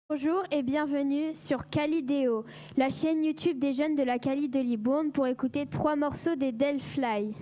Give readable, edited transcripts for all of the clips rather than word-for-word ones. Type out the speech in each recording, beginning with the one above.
Bonjour et bienvenue sur Calidéo, la chaîne YouTube des jeunes de la Cali de Libourne pour écouter 3 morceaux des Delfly.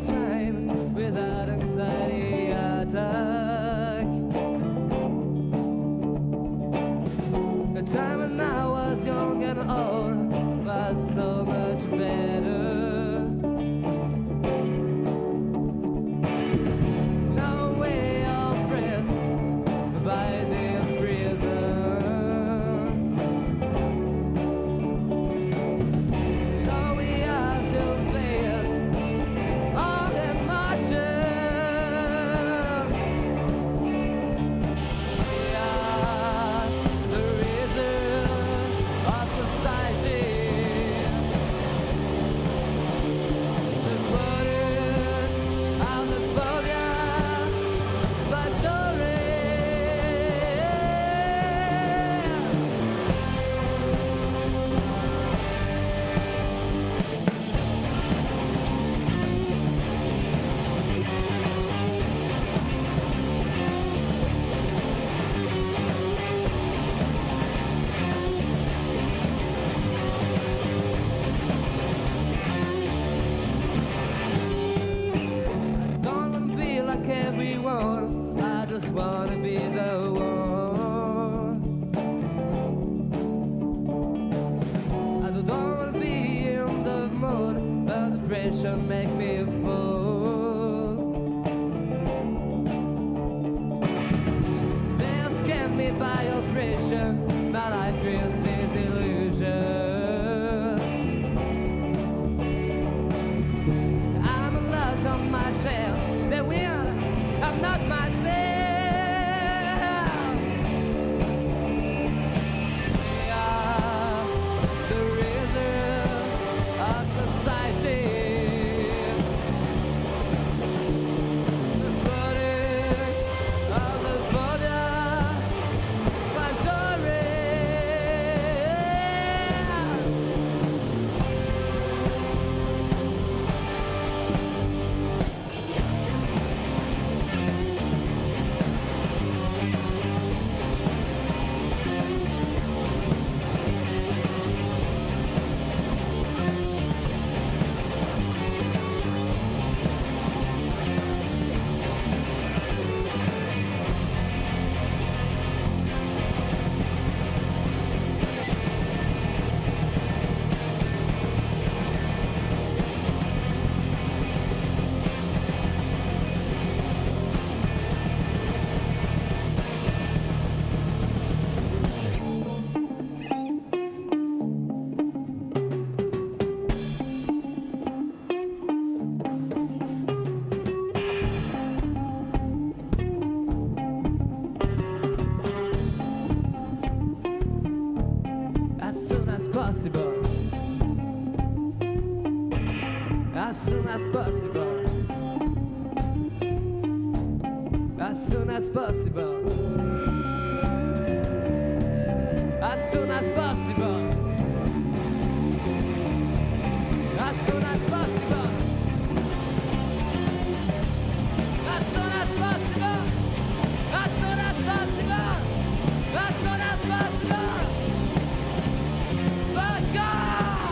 Time without anxiety attack. A time when I was young and old was so much better. No way of rest by this prison. No, we have to face everyone, I just wanna be the one. I don't wanna be in the mood, but the pressure make me fall. They scare me by your pressure, but I feel disillusion. I'm locked on myself, the wind, I'm not myself. We are the reason of society. The bodies of the phobia, majority. As soon as possible. As soon as possible. As soon as possible. As soon as possible. As soon as possible. As soon as possible. As soon as possible. As soon as possible. Fuck off!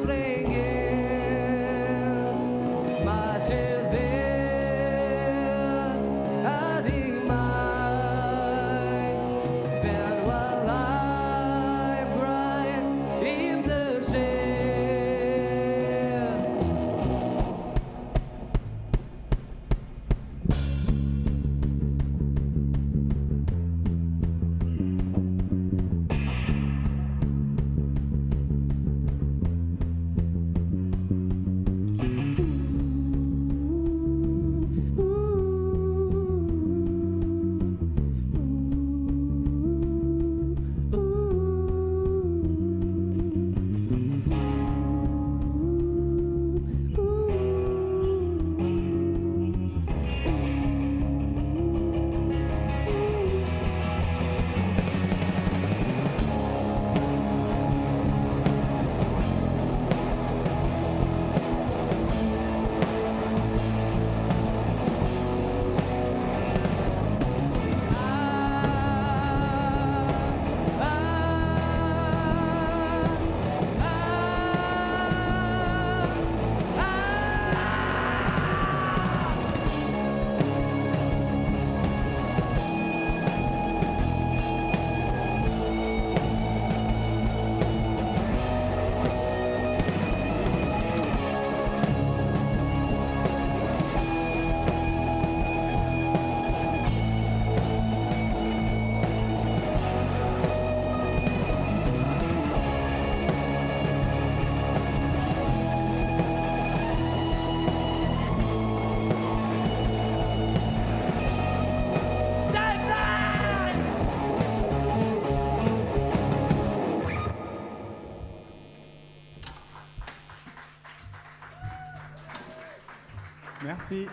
ringing, marching there, hiding my bed while I cry in the shade. Merci.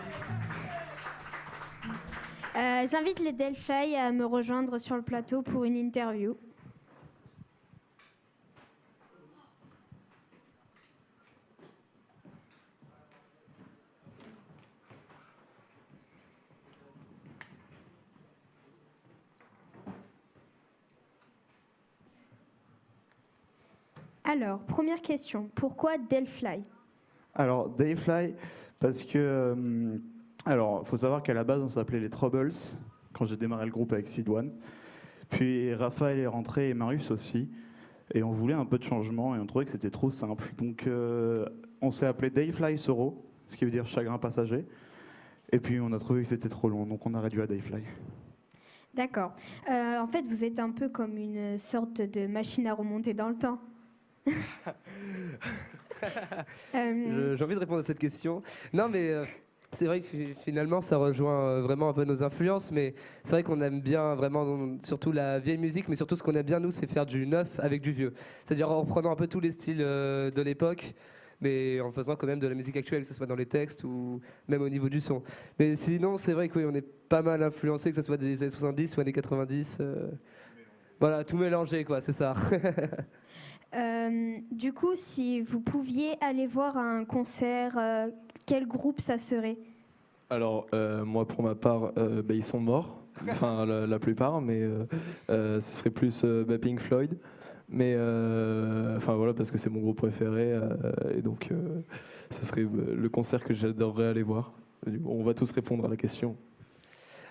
J'invite les Delphi à me rejoindre sur le plateau pour une interview. Alors, première question, pourquoi Delphi? Alors, Dayfly, parce que... alors, il faut savoir qu'à la base, on s'appelait les Troubles, quand j'ai démarré le groupe avec Sid One. Puis Raphaël est rentré et Marius aussi. Et on voulait un peu de changement et on trouvait que c'était trop simple. Donc, on s'est appelé Dayfly Sorrow, ce qui veut dire chagrin passager. Et puis, on a trouvé que c'était trop long, donc on a réduit à Dayfly. D'accord. En fait, vous êtes un peu comme une sorte de machine à remonter dans le temps. J'ai envie de répondre à cette question. Non, mais c'est vrai que finalement, ça rejoint vraiment un peu nos influences. Mais c'est vrai qu'on aime bien vraiment, surtout la vieille musique. Mais surtout, ce qu'on aime bien, nous, c'est faire du neuf avec du vieux. C'est-à-dire en reprenant un peu tous les styles de l'époque, mais en faisant quand même de la musique actuelle, que ce soit dans les textes ou même au niveau du son. Mais sinon, c'est vrai que oui, on est pas mal influencé, que ce soit des années 70 ou années 90. Voilà, tout mélangé, quoi, c'est ça. Du coup, si vous pouviez aller voir un concert, quel groupe ça serait? Alors, moi, pour ma part, ils sont morts, enfin la plupart, mais ce serait plus Pink Floyd. Mais, enfin voilà, parce que c'est mon groupe préféré, et donc ce serait le concert que j'adorerais aller voir. On va tous répondre à la question.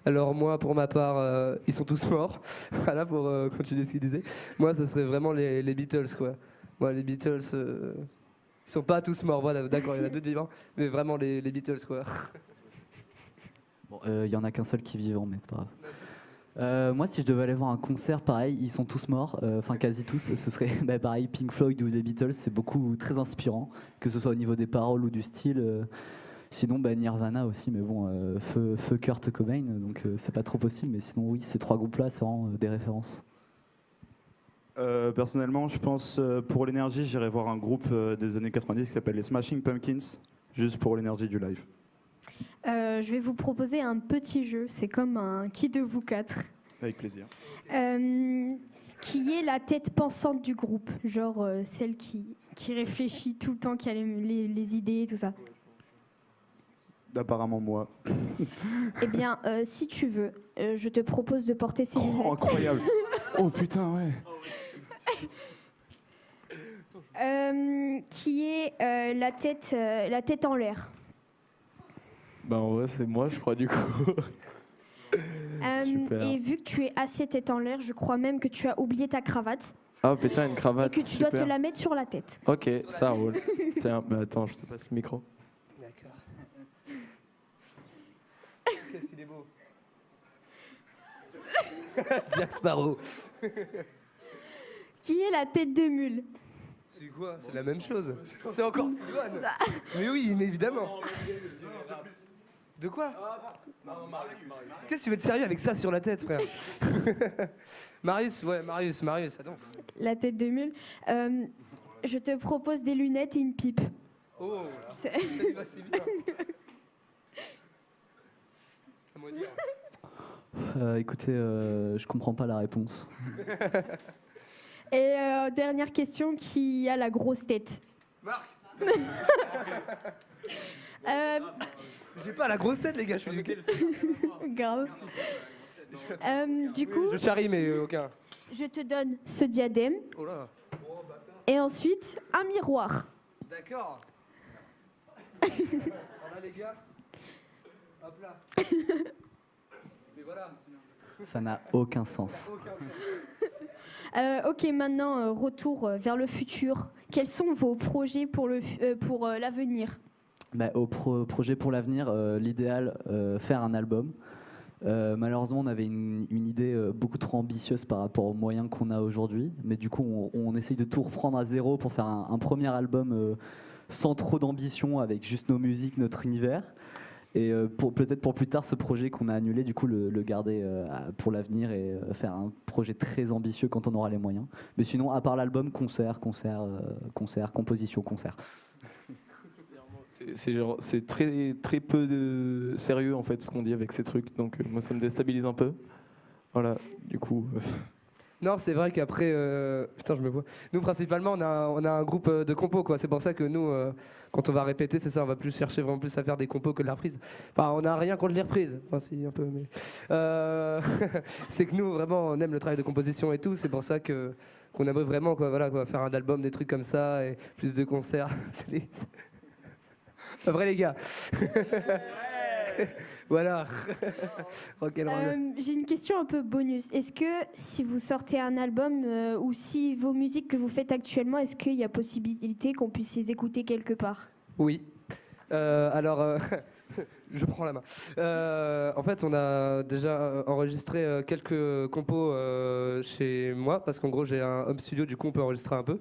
Alors moi, pour ma part, ils sont tous morts. Voilà, pour continuer ce qu'il disait. Moi, ce serait vraiment les Beatles, quoi. Moi, les Beatles, ils sont pas tous morts. Voilà, d'accord, il y en a deux de vivants, mais vraiment les Beatles, quoi. Bon, y en a qu'un seul qui est vivant, mais c'est pas grave. Moi, si je devais aller voir un concert, pareil, ils sont tous morts, enfin quasi tous. Ce serait pareil, Pink Floyd ou les Beatles. C'est beaucoup très inspirant, que ce soit au niveau des paroles ou du style. Sinon, Nirvana aussi, mais bon, feu Kurt Cobain, donc c'est pas trop possible. Mais sinon, oui, ces trois groupes-là, c'est vraiment des références. Personnellement, je pense pour l'énergie, j'irai voir un groupe des années 90 qui s'appelle les Smashing Pumpkins, juste pour l'énergie du live. Je vais vous proposer un petit jeu, c'est comme un qui de vous quatre. Avec plaisir. Qui est la tête pensante du groupe, genre celle qui réfléchit tout le temps, qui a les idées, tout ça. Apparemment moi. Eh bien, si tu veux, je te propose de porter ces lunettes. Oh, incroyable. Oh putain, ouais. Qui est la tête en l'air. Bah en vrai c'est moi je crois du coup. Super. Et vu que tu es assez tête en l'air, je crois même que tu as oublié ta cravate. Ah putain une cravate. Et que tu dois te la mettre sur la tête. Ok, ça roule. Tiens, mais attends, je te passe le micro. D'accord. Qu'est-ce qu'il est beau. Jack Sparrow. Qui est la tête de mule. C'est quoi? C'est la même chose. C'est encore Sidoine. Mais oui, mais évidemment. De quoi? Qu'est-ce que tu veux être sérieux avec ça sur la tête, frère? Marius, attends. La tête de mule. Je te propose des lunettes et une pipe. Oh, ça va si bien. À moi dire. Écoutez, je comprends pas la réponse. Et dernière question, qui a la grosse tête? Marc. Euh, J'ai pas la grosse tête, les gars, je suis du grave. Du coup, Je charrie, mais aucun. je te donne ce diadème Oh là. et ensuite un miroir. D'accord. Voilà, les gars. Hop là. Mais voilà. Ça n'a aucun sens. Ok, maintenant, retour vers le futur. Quels sont vos projets pour l'avenir? Au projet pour l'avenir, l'idéal, faire un album. Malheureusement, on avait une idée beaucoup trop ambitieuse par rapport aux moyens qu'on a aujourd'hui. Mais du coup, on essaye de tout reprendre à zéro pour faire un premier album sans trop d'ambition, avec juste nos musiques, notre univers. Et peut-être pour plus tard, ce projet qu'on a annulé, du coup, le garder pour l'avenir et faire un projet très ambitieux quand on aura les moyens. Mais sinon, à part l'album, concert, composition, concert. C'est très peu de sérieux en fait ce qu'on dit avec ces trucs, donc moi ça me déstabilise un peu. Voilà, du coup. Non, c'est vrai qu'après, putain, je me vois. Nous, principalement, on a un groupe de compos, quoi. C'est pour ça que nous, quand on va répéter, c'est ça, on va plus chercher vraiment plus à faire des compos que de la reprise. Enfin, on n'a rien contre les reprises. Enfin, si, un peu, mais. C'est que nous, vraiment, on aime le travail de composition et tout. C'est pour ça qu'on aimerait vraiment, quoi, voilà, quoi, faire un album, des trucs comme ça, et plus de concerts. Pas vrai, les gars. Voilà. J'ai une question un peu bonus. Est-ce que si vous sortez un album ou si vos musiques que vous faites actuellement, est-ce qu'il y a possibilité qu'on puisse les écouter quelque part? Oui. Alors, je prends la main. En fait, on a déjà enregistré quelques compos chez moi, parce qu'en gros, j'ai un home studio, du coup, on peut enregistrer un peu.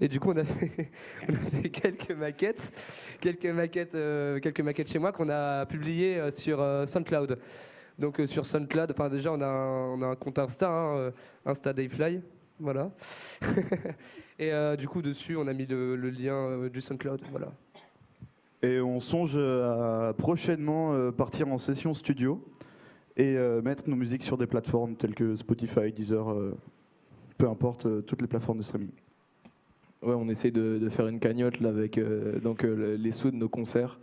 Et du coup, on a fait quelques maquettes chez moi qu'on a publiées sur SoundCloud. Donc sur SoundCloud, enfin déjà on a un compte Insta, hein, Insta Dayfly, voilà. Et du coup dessus on a mis le lien du SoundCloud, voilà. Et on songe à prochainement partir en session studio et mettre nos musiques sur des plateformes telles que Spotify, Deezer, peu importe, toutes les plateformes de streaming. Ouais, on essaye de faire une cagnotte là avec les sous de nos concerts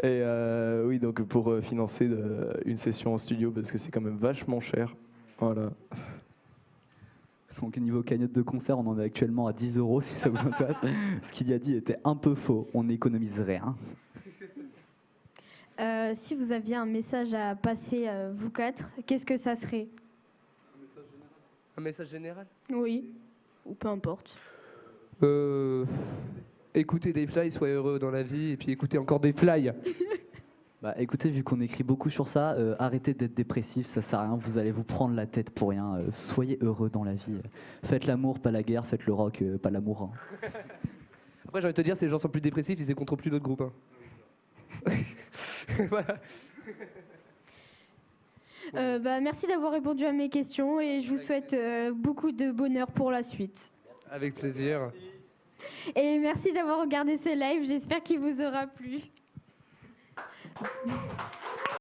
oui, donc pour financer une session en studio parce que c'est quand même vachement cher. Voilà. Donc niveau cagnotte de concert, on en est actuellement à 10 € si ça vous intéresse. Ce qu'il a dit était un peu faux, on n'économise rien. Si vous aviez un message à passer, vous quatre, qu'est-ce que ça serait? Un message général? Oui, ou peu importe. Écoutez des fly, soyez heureux dans la vie, et puis écoutez encore des fly. Écoutez, vu qu'on écrit beaucoup sur ça, arrêtez d'être dépressif, ça sert à rien, vous allez vous prendre la tête pour rien. Soyez heureux dans la vie. Faites l'amour, pas la guerre, faites le rock, pas l'amour. Hein. Après, j'ai envie de te dire, si les gens sont plus dépressifs, ils écouteront plus d'autres groupes. Hein. Voilà. Merci d'avoir répondu à mes questions et je vous souhaite beaucoup de bonheur pour la suite. Avec plaisir. Et merci d'avoir regardé ce live, j'espère qu'il vous aura plu.